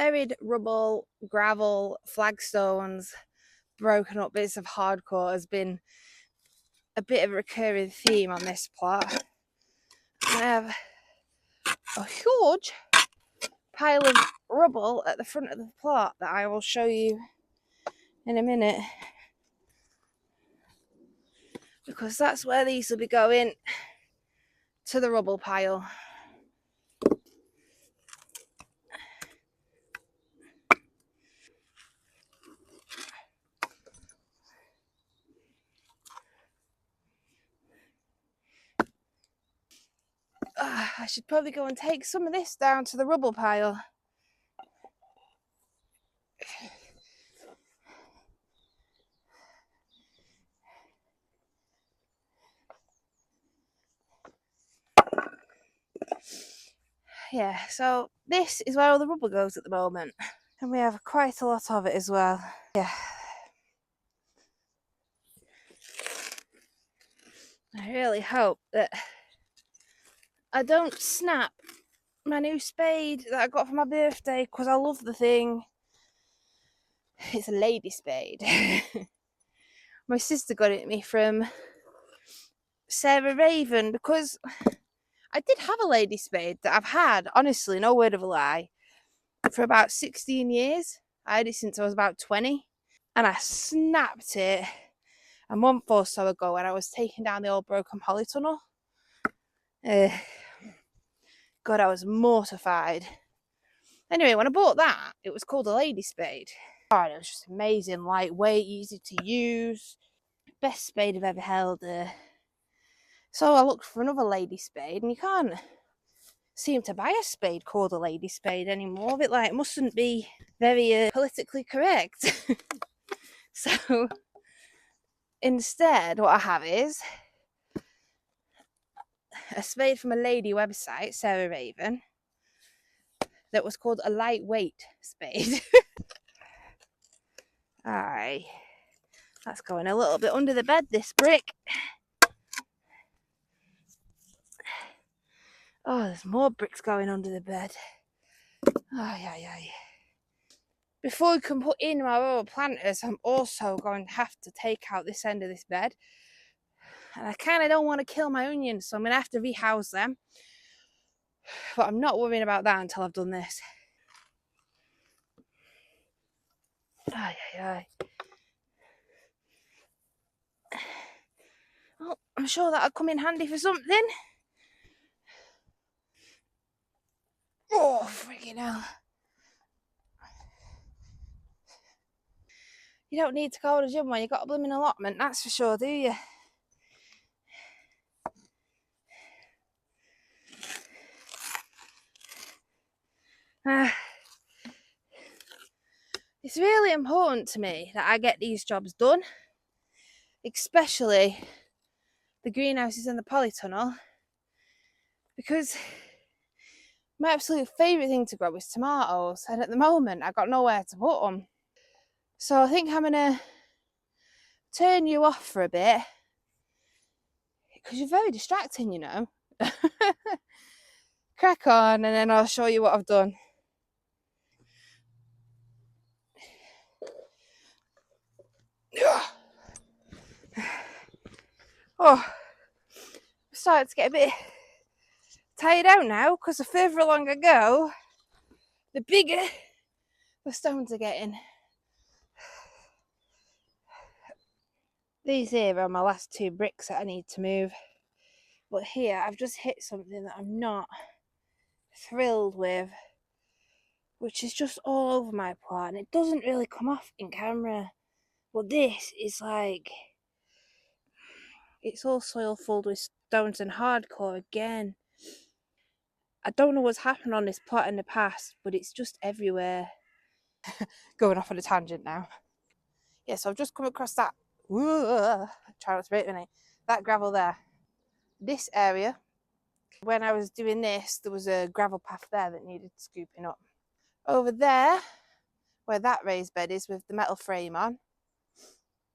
buried rubble, gravel, flagstones, broken up bits of hardcore has been a bit of a recurring theme on this plot. I have a huge pile of rubble at the front of the plot that I will show you in a minute, because that's where these will be going, to the rubble pile. I should probably go and take some of this down to the rubble pile. Yeah, so this is where all the rubble goes at the moment. And we have quite a lot of it as well. Yeah. I really hope that I don't snap my new spade that I got for my birthday, because I love the thing. It's a lady spade. My sister got it me from Sarah Raven, because I did have a lady spade that I've had, honestly, no word of a lie, for about 16 years. I had it since I was about 20. And I snapped it a month or so ago when I was taking down the old broken polytunnel. God, I was mortified. Anyway, when I bought that, it was called a lady spade. God, it was just amazing, lightweight, easy to use. Best spade I've ever held. So I looked for another lady spade, and you can't seem to buy a spade called a lady spade anymore. It mustn't be very politically correct. So instead, what I have is a spade from a lady website, Sarah Raven, that was called a lightweight spade. Aye, that's going a little bit under the bed, this brick. Oh, there's more bricks going under the bed. Aye. Before we can put in my other planters, I'm also going to have to take out this end of this bed. And I kind of don't want to kill my onions, so I'm going to have to rehouse them. But I'm not worrying about that until I've done this. Aye. Well, I'm sure that'll come in handy for something. Oh, freaking hell. You don't need to go to the gym when you've got a blooming allotment, that's for sure, do you? It's really important to me that I get these jobs done, especially the greenhouses and the polytunnel, because my absolute favourite thing to grow is tomatoes, and at the moment I've got nowhere to put them. So I think I'm going to turn you off for a bit, because you're very distracting, you know. Crack on, and then I'll show you what I've done. Oh, I'm starting to get a bit tired out now, because the further along I go, the bigger the stones are getting. These here are my last two bricks that I need to move. But here I've just hit something that I'm not thrilled with, which is just all over my plot, and it doesn't really come off in camera. But this is like, it's all soil filled with stones and hardcore again. I don't know what's happened on this plot in the past, but it's just everywhere. Going off on a tangent now. Yeah, so I've just come across that. Try not to break my name. That gravel there. This area, when I was doing this, there was a gravel path there that needed scooping up. Over there, where that raised bed is with the metal frame on,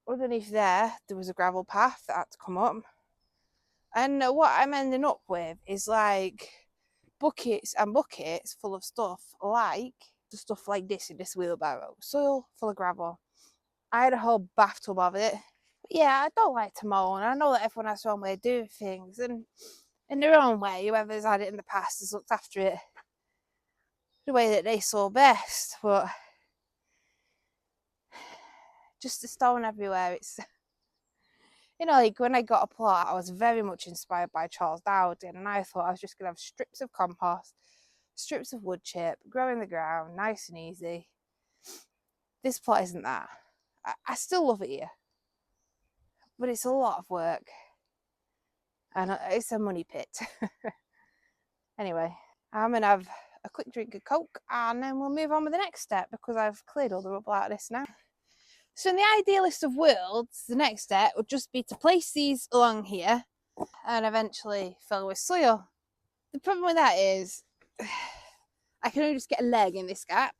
underneath there was a gravel path that had to come up. And what I'm ending up with is like buckets and buckets full of stuff, like stuff like this in this wheelbarrow. Soil full of gravel. I had a whole bathtub of it. But yeah, I don't like to moan. I know that everyone has their own way of doing things, and in their own way, whoever's had it in the past has looked after it the way that they saw best. But just the stone everywhere. It's, you know, like when I got a plot, I was very much inspired by Charles Dowden, and I thought I was just going to have strips of compost, strips of wood chip, grow in the ground, nice and easy. This plot isn't that. I still love it here, but it's a lot of work, and it's a money pit. Anyway, I'm going to have a quick drink of Coke, and then we'll move on with the next step, because I've cleared all the rubble out of this now. So in the idealist of worlds, the next step would just be to place these along here and eventually fill with soil. The problem with that is I can only just get a leg in this gap.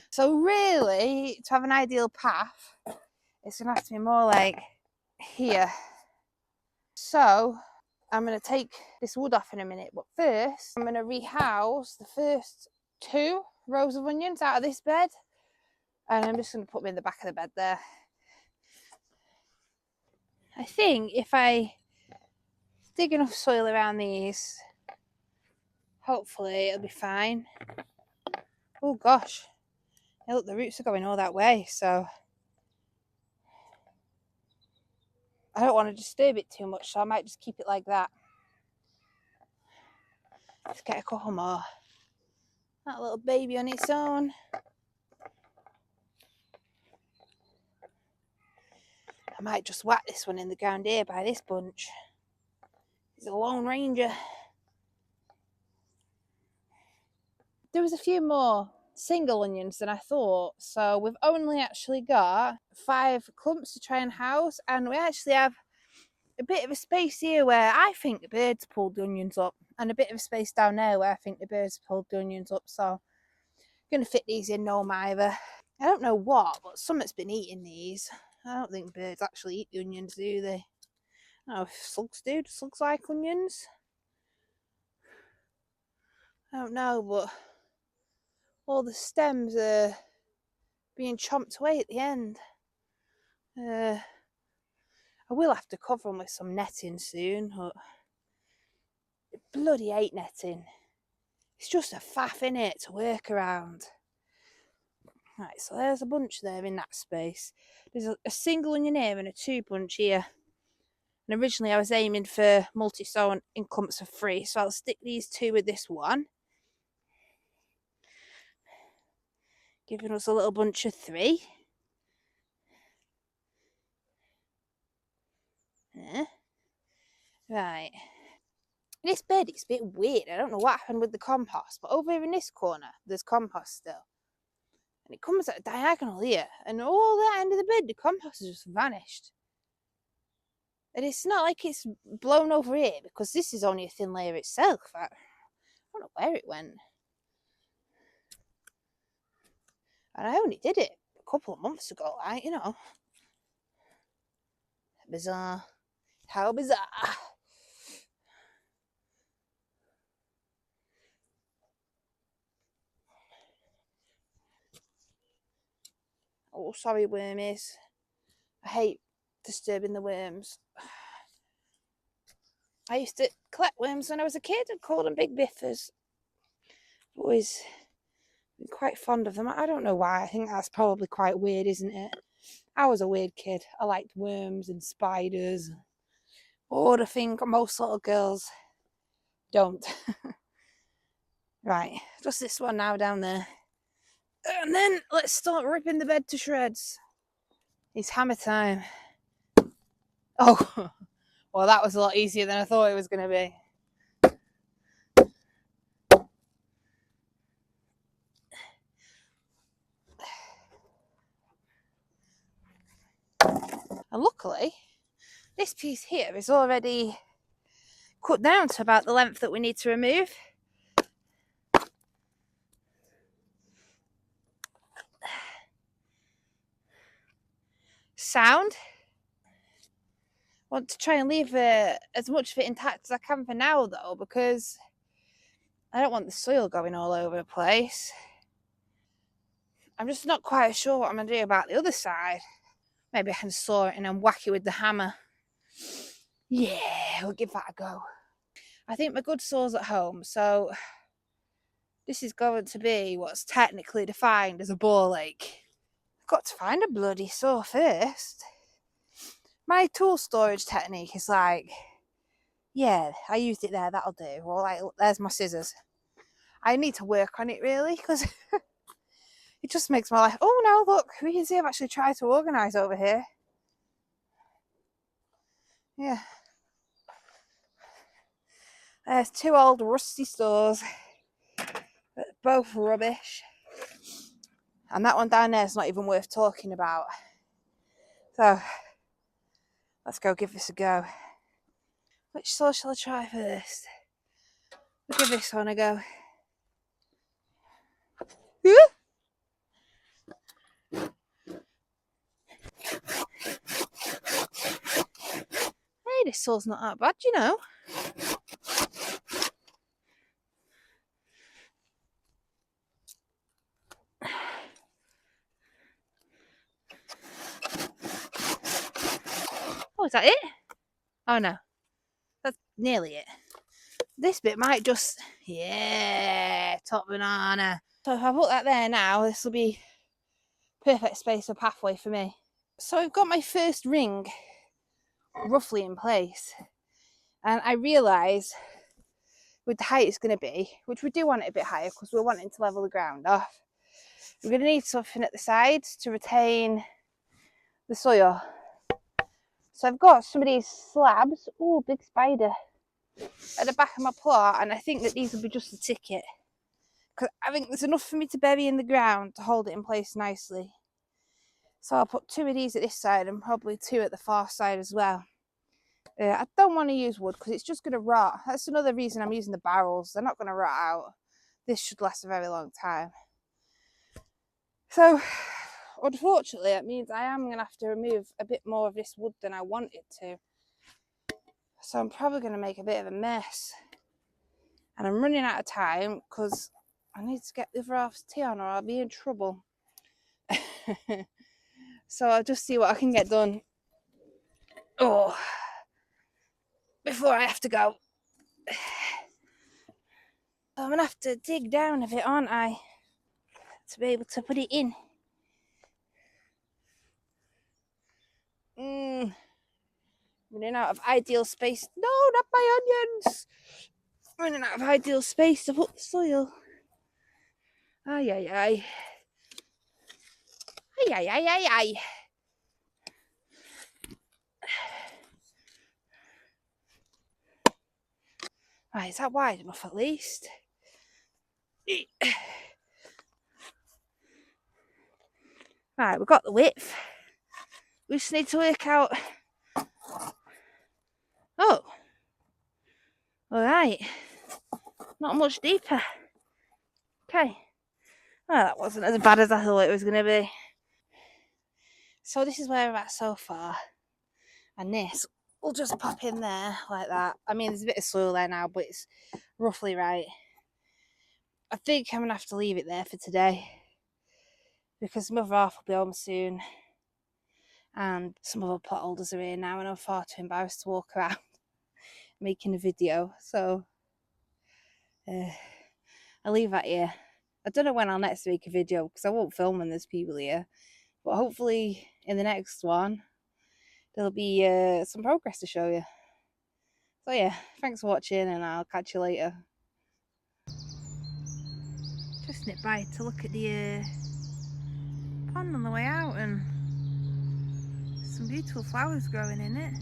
So really, to have an ideal path, it's going to have to be more like here. So I'm going to take this wood off in a minute, but first I'm going to rehouse the first 2 rows of onions out of this bed. And I'm just going to put them in the back of the bed there. I think if I dig enough soil around these, hopefully it'll be fine. Oh gosh. Yeah, look, the roots are going all that way, so I don't want to disturb it too much, so I might just keep it like that. Let's get a couple more. That little baby on its own. I might just whack this one in the ground here by this bunch. He's a lone ranger. There was a few more single onions than I thought, so we've only actually got 5 clumps to try and house, and we actually have a bit of a space here where I think the birds pulled the onions up, and a bit of a space down there where I think the birds pulled the onions up, so I'm going to fit these in no either. I don't know what, but something's been eating these. I don't think birds actually eat the onions, do they? I don't know if slugs do. Do slugs like onions? I don't know, but all the stems are being chomped away at the end. I will have to cover them with some netting soon, but I bloody hate netting. It's just a faff in it to work around. Right, so there's a bunch there in that space. There's a single onion here and a 2 bunch here. And originally I was aiming for multi-sown in clumps of 3, so I'll stick these 2 with this one, giving us a little bunch of 3. Right. This bed is a bit weird. I don't know what happened with the compost, but over here in this corner, there's compost still. And it comes at a diagonal here, and all that end of the bed, the compost has just vanished. And it's not like it's blown over here, because this is only a thin layer itself. I don't know where it went. And I only did it a couple of months ago, right? You know. Bizarre. How bizarre. Oh, sorry, wormies. I hate disturbing the worms. I used to collect worms when I was a kid and call them big biffers. Always been quite fond of them. I don't know why. I think that's probably quite weird, isn't it? I was a weird kid. I liked worms and spiders. Or I think most little girls don't. Right, just this one now down there. And then let's start ripping the bed to shreds. It's hammer time. Oh, well, that was a lot easier than I thought it was going to be. And luckily, this piece here is already cut down to about the length that we need to remove. Sound. Want to try and leave as much of it intact as I can for now, though, because I don't want the soil going all over the place. I'm just not quite sure what I'm going to do about the other side. Maybe I can saw it and then whack it with the hammer. Yeah, we'll give that a go. I think my good saw's at home, so this is going to be what's technically defined as a ball ache. I've got to find a bloody saw first. My tool storage technique is like, yeah, I used it there, that'll do. Well, like, there's my scissors. I need to work on it really, because it just makes my life. Oh no, look, we can see I've actually tried to organise over here. Yeah. There's two old rusty saws. Both rubbish. And that one down there is not even worth talking about. So, let's go give this a go. Which saw shall I try first? We'll give this one a go. Hey, this saw's not that bad, you know. Oh, is that it? Oh no, that's nearly it. This bit might just, yeah, top banana. So if I put that there now, this will be perfect space for pathway for me. So I've got my first ring roughly in place, and I realise with the height it's going to be, which we do want it a bit higher because we're wanting to level the ground off, we're going to need something at the sides to retain the soil. So I've got some of these slabs, oh, big spider, at the back of my plot, and I think that these will be just a ticket, because I think there's enough for me to bury in the ground to hold it in place nicely. So I'll put two of these at this side and probably two at the far side as well. I don't want to use wood because it's just going to rot. That's another reason I'm using the barrels. They're not going to rot out. This should last a very long time. So, unfortunately, that means I am going to have to remove a bit more of this wood than I wanted to. So I'm probably going to make a bit of a mess. And I'm running out of time because I need to get the other half's tea on or I'll be in trouble. So I'll just see what I can get done. Oh, before I have to go. I'm going to have to dig down a bit, aren't I? To be able to put it in. Running out of ideal space. No, not my onions. Running out of ideal space to put the soil. Ay, ay, ay. Ay, ay, ay, ay, ay. Right, is that wide enough at least? Right, we've got the width. We just need to work out. Oh. Alright. Not much deeper. Okay. Well, that wasn't as bad as I thought it was going to be. So this is where we're at so far. And this will just pop in there like that. I mean, there's a bit of soil there now, but it's roughly right. I think I'm going to have to leave it there for today, because some other half will be home soon. And some other pot holders are here now, and I'm far too embarrassed to walk around making a video. So I'll leave that here. I don't know when I'll next make a video because I won't film when there's people here. But hopefully in the next one, there'll be some progress to show you. So yeah, thanks for watching and I'll catch you later. Just nipped by to look at the pond on the way out, and some beautiful flowers growing in it.